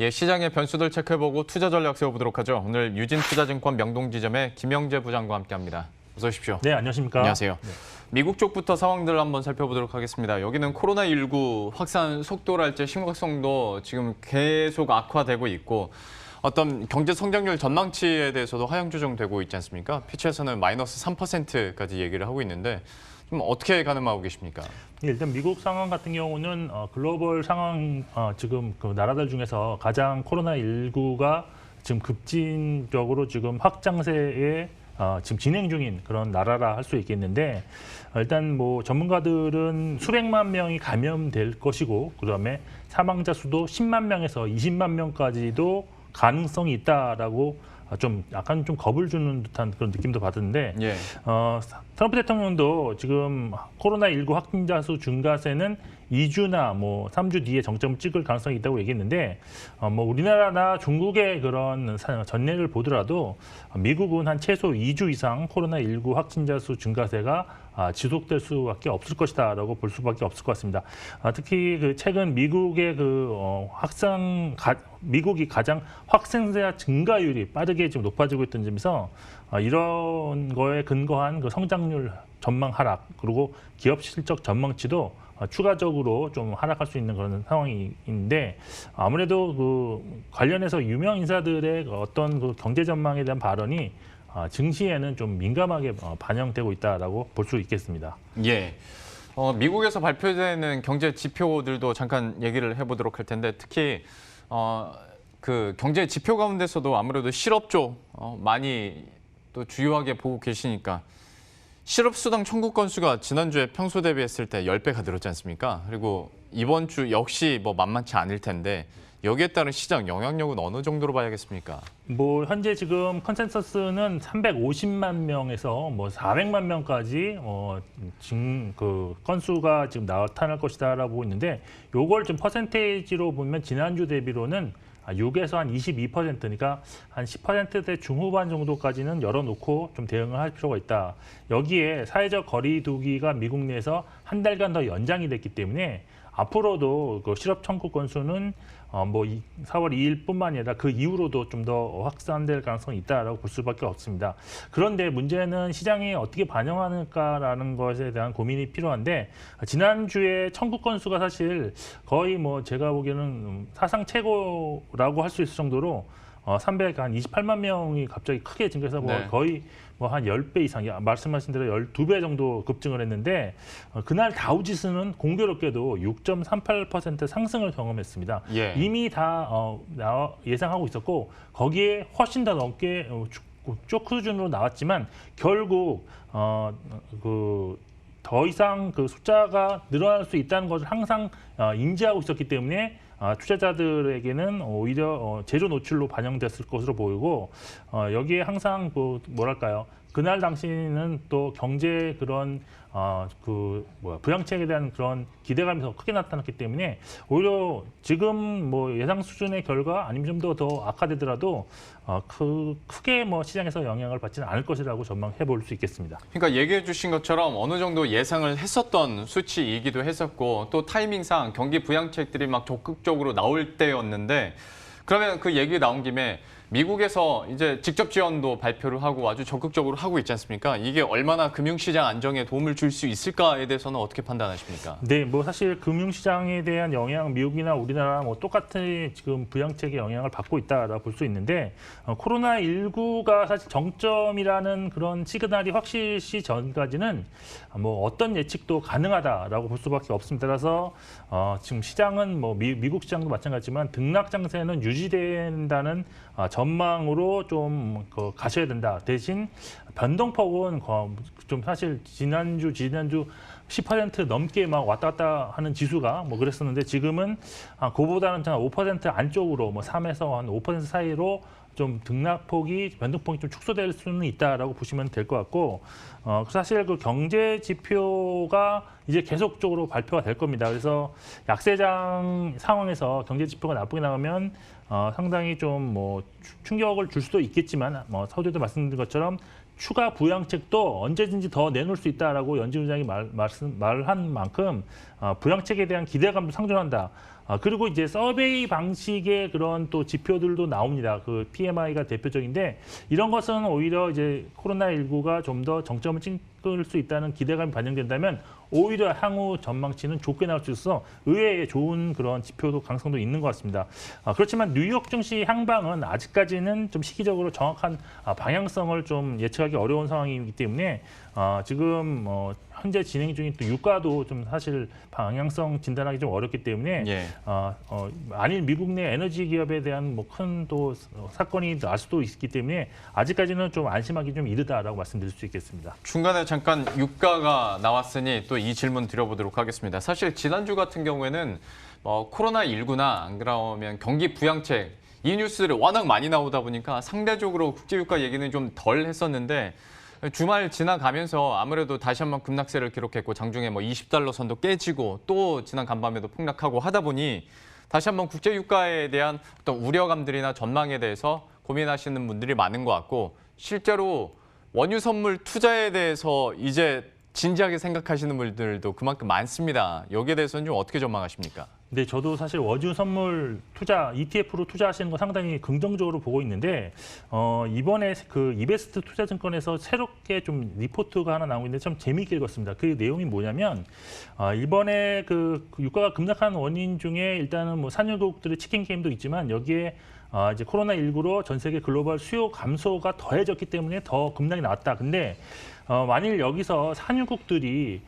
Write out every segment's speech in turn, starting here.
예, 시장의 변수들 체크해보고 투자 전략 세워보도록 하죠. 오늘 유진투자증권 명동지점의 김영재 부장과 함께합니다. 어서 오십시오. 네, 안녕하십니까. 안녕하세요. 네. 미국 쪽부터 상황들을 한번 살펴보도록 하겠습니다. 여기는 코로나19 확산 속도랄지 심각성도 지금 계속 악화되고 있고 어떤 경제 성장률 전망치에 대해서도 하향 조정되고 있지 않습니까? 피치에서는 마이너스 3%까지 얘기를 하고 있는데 좀 어떻게 가늠하고 계십니까? 일단 미국 상황 같은 경우는 글로벌 상황 지금 그 나라들 중에서 가장 코로나19가 지금 급진적으로 지금 확장세에 지금 진행 중인 그런 나라라 할 수 있겠는데 일단 뭐 전문가들은 수백만 명이 감염될 것이고 그다음에 사망자 수도 10만 명에서 20만 명까지도 가능성이 있다라고 좀 약간 좀 겁을 주는 듯한 그런 느낌도 받았는데 예. 트럼프 대통령도 지금 코로나19 확진자 수 증가세는 2주나 뭐 3주 뒤에 정점을 찍을 가능성이 있다고 얘기했는데 뭐 우리나라나 중국의 그런 전례를 보더라도 미국은 한 최소 2주 이상 코로나19 확진자 수 증가세가 지속될 수밖에 없을 것이다라고 볼 수밖에 없을 것 같습니다. 특히 그 최근 미국의 미국이 가장 확산세 증가율이 빠르게 지금 높아지고 있던 점에서 이런 거에 근거한 그 성장률 전망 하락 그리고 기업 실적 전망치도 추가적으로 좀 하락할 수 있는 그런 상황인데 아무래도 그 관련해서 유명 인사들의 어떤 그 경제 전망에 대한 발언이 증시에는 좀 민감하게 반영되고 있다라고 볼 수 있겠습니다. 예. 미국에서 발표되는 경제 지표들도 잠깐 얘기를 해보도록 할 텐데 특히 그 경제 지표 가운데서도 아무래도 실업 쪽 많이 또 주요하게 보고 계시니까 실업 수당 청구 건수가 지난주에 평소 대비했을 때 10배가 늘었지 않습니까? 그리고 이번 주 역시 뭐 만만치 않을 텐데 여기에 따른 시장 영향력은 어느 정도로 봐야겠습니까? 뭐 현재 지금 컨센서스는 350만 명에서 뭐 400만 명까지 지금 그 건수가 지금 나타날 것이다라고 보고 있는데 요걸 좀 퍼센테이지로 보면 지난주 대비로는 6에서 한 22%, 그러니까 한 10%대 중후반 정도까지는 열어놓고 좀 대응을 할 필요가 있다. 여기에 사회적 거리두기가 미국 내에서 한 달간 더 연장이 됐기 때문에 앞으로도 그 실업 청구 건수는 뭐 4월 2일뿐만 아니라 그 이후로도 좀 더 확산될 가능성이 있다라고 볼 수밖에 없습니다. 그런데 문제는 시장이 어떻게 반영하는가라는 것에 대한 고민이 필요한데 지난주에 청구 건수가 사실 거의 뭐 제가 보기에는 사상 최고라고 할 수 있을 정도로 328만 명이 갑자기 크게 증가해서 네. 거의 뭐 한 10배 이상, 말씀하신 대로 12배 정도 급증을 했는데 그날 다우지수는 공교롭게도 6.38% 상승을 경험했습니다. 예. 이미 다 예상하고 있었고 거기에 훨씬 더 넘게 쇼크 수준으로 나왔지만 결국 더 이상 그 숫자가 늘어날 수 있다는 것을 항상 인지하고 있었기 때문에 투자자들에게는 오히려 제로 노출로 반영됐을 것으로 보이고 여기에 항상 뭐랄까요 그날 당시는 또 경제 그런 부양책에 대한 그런 기대감이 더 크게 나타났기 때문에 오히려 지금 뭐 예상 수준의 결과 아니면 좀 더 악화되더라도 크게 뭐 시장에서 영향을 받지는 않을 것이라고 전망해 볼 수 있겠습니다. 그러니까 얘기해 주신 것처럼 어느 정도 예상을 했었던 수치이기도 했었고 또 타이밍상 경기 부양책들이 막 적극적으로 나올 때였는데 그러면 그 얘기 나온 김에 미국에서 이제 직접 지원도 발표를 하고 아주 적극적으로 하고 있지 않습니까? 이게 얼마나 금융시장 안정에 도움을 줄 수 있을까에 대해서는 어떻게 판단하십니까? 네, 뭐 사실 금융시장에 대한 영향, 미국이나 우리나라 뭐 똑같은 지금 부양책의 영향을 받고 있다라고 볼 수 있는데 코로나19가 사실 정점이라는 그런 시그널이 확실시 전까지는 뭐 어떤 예측도 가능하다라고 볼 수밖에 없습니다. 따라서 지금 시장은 뭐 미국 시장도 마찬가지지만 등락 장세는 유지된다는 전망으로 좀 가셔야 된다. 대신 변동폭은 좀 사실 지난주 10% 넘게 막 왔다 갔다 하는 지수가 뭐 그랬었는데 지금은 그보다는 5% 안쪽으로 뭐 3에서 한 5% 사이로 좀 변동폭이 좀 축소될 수는 있다라고 보시면 될 것 같고 사실 그 경제 지표가 이제 계속적으로 발표가 될 겁니다. 그래서 약세장 상황에서 경제 지표가 나쁘게 나오면 상당히 좀 뭐 충격을 줄 수도 있겠지만 서두에도 말씀드린 것처럼 추가 부양책도 언제든지 더 내놓을 수 있다라고 연준 의장이 말한 만큼 부양책에 대한 기대감도 상존한다. 그리고 이제 서베이 방식의 그런 또 지표들도 나옵니다. 그 PMI가 대표적인데 이런 것은 오히려 이제 코로나19가 좀 더 정점을 찍을 수 있다는 기대감이 반영된다면 오히려 향후 전망치는 좋게 나올 수 있어 의외의 좋은 그런 지표도 가능성도 있는 것 같습니다. 그렇지만 뉴욕 증시 향방은 아직까지는 좀 시기적으로 정확한 방향성을 좀 예측하기 어려운 상황이기 때문에 지금 현재 진행 중인 또 유가도 좀 사실 방향성 진단하기 좀 어렵기 때문에 예. 만일 미국 내 에너지 기업에 대한 뭐 큰 또 사건이 날 수도 있기 때문에 아직까지는 좀 안심하기 좀 이르다라고 말씀드릴 수 있겠습니다. 중간에 잠깐 유가가 나왔으니 또 이 질문 드려보도록 하겠습니다. 사실 지난주 같은 경우에는 코로나19나 안 그러면 경기 부양책 이 뉴스들이 워낙 많이 나오다 보니까 상대적으로 국제유가 얘기는 좀 덜 했었는데 주말 지나가면서 아무래도 다시 한번 급락세를 기록했고 장중에 뭐 20달러 선도 깨지고 또 지난 간밤에도 폭락하고 하다 보니 다시 한번 국제유가에 대한 어떤 우려감들이나 전망에 대해서 고민하시는 분들이 많은 것 같고 실제로 원유 선물 투자에 대해서 이제 진지하게 생각하시는 분들도 그만큼 많습니다. 여기에 대해서는 좀 어떻게 전망하십니까? 근데 저도 사실 원유 선물 투자 ETF로 투자하시는 거 상당히 긍정적으로 보고 있는데 이번에 그 이베스트 투자증권에서 새롭게 좀 리포트가 하나 나오고 있는데 참 재미있게 읽었습니다. 그 내용이 뭐냐면 이번에 그 유가가 급락한 원인 중에 일단은 뭐 산유국들의 치킨 게임도 있지만 여기에 이제 코로나19로 전 세계 글로벌 수요 감소가 더해졌기 때문에 더 급락이 나왔다. 근데 만일 여기서 산유국들이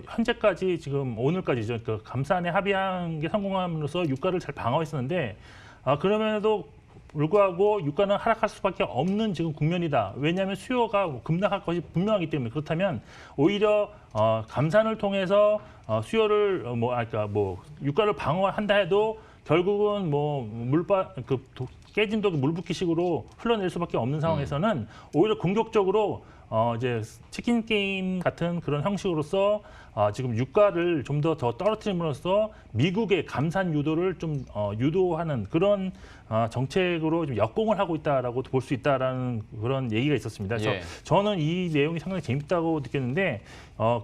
현재까지 지금 오늘까지죠. 그 감산에 합의한 게 성공함으로써 유가를 잘 방어했었는데 그럼에도 불구하고 유가는 하락할 수밖에 없는 지금 국면이다. 왜냐하면 수요가 급락할 것이 분명하기 때문에 그렇다면 오히려 감산을 통해서 수요를 유가를 방어한다 해도 결국은 깨진 독이 물 붓기식으로 흘러낼 수밖에 없는 상황에서는 오히려 공격적으로 이제 치킨 게임 같은 그런 형식으로서 지금 유가를 좀 더 떨어뜨림으로써 미국의 감산 유도를 좀 유도하는 그런 정책으로 좀 역공을 하고 있다라고 볼 수 있다라는 그런 얘기가 있었습니다. 그래서 예. 저는 이 내용이 상당히 재밌다고 느꼈는데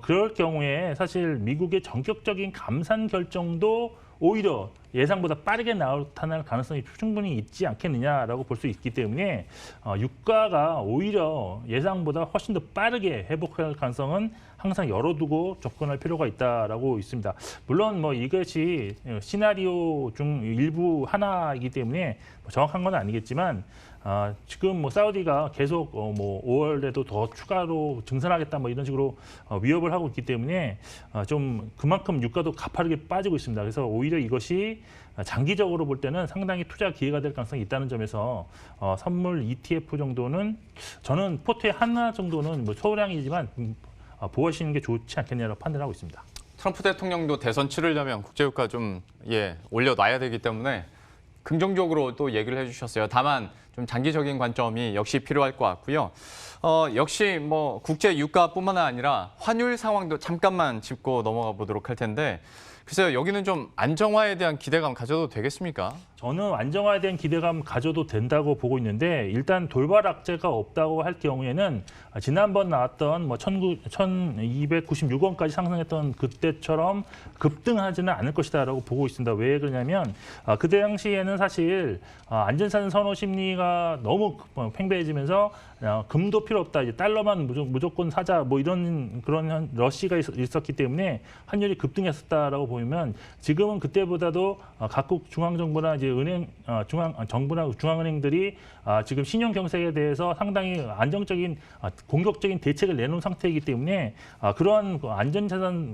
그럴 경우에 사실 미국의 전격적인 감산 결정도 오히려 예상보다 빠르게 나타날 가능성이 충분히 있지 않겠느냐라고 볼 수 있기 때문에 유가가 오히려 예상보다 훨씬 더 빠르게 회복할 가능성은 항상 열어두고 접근할 필요가 있다라고 있습니다. 물론 뭐 이것이 시나리오 중 일부 하나이기 때문에 정확한 건 아니겠지만 지금 뭐 사우디가 계속 5월에도 더 추가로 증산하겠다 뭐 이런 식으로 위협을 하고 있기 때문에 좀 그만큼 유가도 가파르게 빠지고 있습니다. 그래서 오히려 이것이 장기적으로 볼 때는 상당히 투자 기회가 될 가능성이 있다는 점에서 선물 ETF 정도는 저는 포트에 하나 정도는 뭐 소량이지만 보호하시는 게 좋지 않겠냐고 판단하고 있습니다. 트럼프 대통령도 대선 치르려면 국제유가 좀 올려놔야 되기 때문에 긍정적으로 또 얘기를 해주셨어요. 다만 좀 장기적인 관점이 역시 필요할 것 같고요. 역시 뭐 국제 유가뿐만 아니라 환율 상황도 잠깐만 짚고 넘어가 보도록 할 텐데 글쎄요, 여기는 좀 안정화에 대한 기대감 가져도 되겠습니까? 저는 안정화에 대한 기대감 가져도 된다고 보고 있는데 일단 돌발 악재가 없다고 할 경우에는 지난번 나왔던 뭐 1,296원까지 상승했던 그때처럼 급등하지는 않을 것이다라고 보고 있습니다. 왜 그러냐면 그때 당시에는 사실 안전사는 선호 심리가 너무 팽배해지면서 금도 필요 없다, 이제 달러만 무조건 사자, 뭐 이런 그런 러시가 있었기 때문에 환율이 급등했었다라고 보면 지금은 그때보다도 각국 중앙정부나 이제 정부나 중앙은행들이 지금 신용 경색에 대해서 상당히 안정적인 공격적인 대책을 내놓은 상태이기 때문에 그런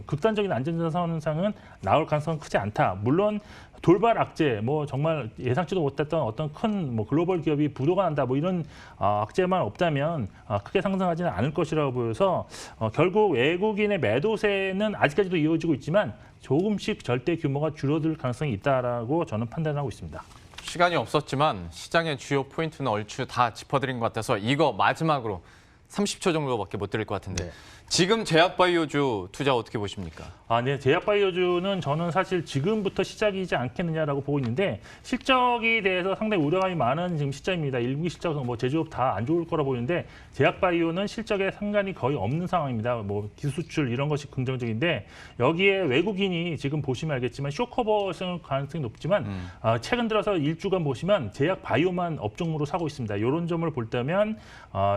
극단적인 안전자산 현상은 나올 가능성은 크지 않다. 물론 돌발 악재, 뭐 정말 예상치도 못했던 어떤 큰 뭐 글로벌 기업이 부도가 난다, 뭐 이런 악재만 없다면 크게 상승하지는 않을 것이라고 보여서 결국 외국인의 매도세는 아직까지도 이어지고 있지만 조금씩 절대 규모가 줄어들 가능성이 있다라고 저는 판단하고 있습니다. 시간이 없었지만 시장의 주요 포인트는 얼추 다 짚어드린 것 같아서 이거 마지막으로 30초 정도밖에 못 드릴 것 같은데 네. 지금 제약바이오주 투자 어떻게 보십니까? 네. 제약바이오주는 저는 사실 지금부터 시작이지 않겠느냐라고 보고 있는데 실적에 대해서 상당히 우려감이 많은 지금 시점입니다. 1분기 실적은 뭐 제조업 다 안 좋을 거라 보이는데 제약바이오는 실적에 상관이 거의 없는 상황입니다. 뭐 기수출 이런 것이 긍정적인데 여기에 외국인이 지금 보시면 알겠지만 쇼커버 가능성이 높지만 최근 들어서 일주간 보시면 제약바이오만 업종으로 사고 있습니다. 이런 점을 볼 때면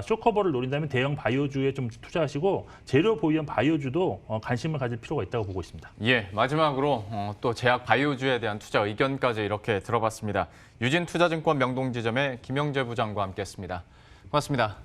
쇼커버를 노린다면 대형 바이오주에 좀 투자하시고 재료 보유한 바이오주도 관심을 가질 필요가 있다고 보고 있습니다. 예, 마지막으로 또 제약 바이오주에 대한 투자 의견까지 이렇게 들어봤습니다. 유진투자증권 명동지점의 김영재 부장과 함께했습니다. 고맙습니다.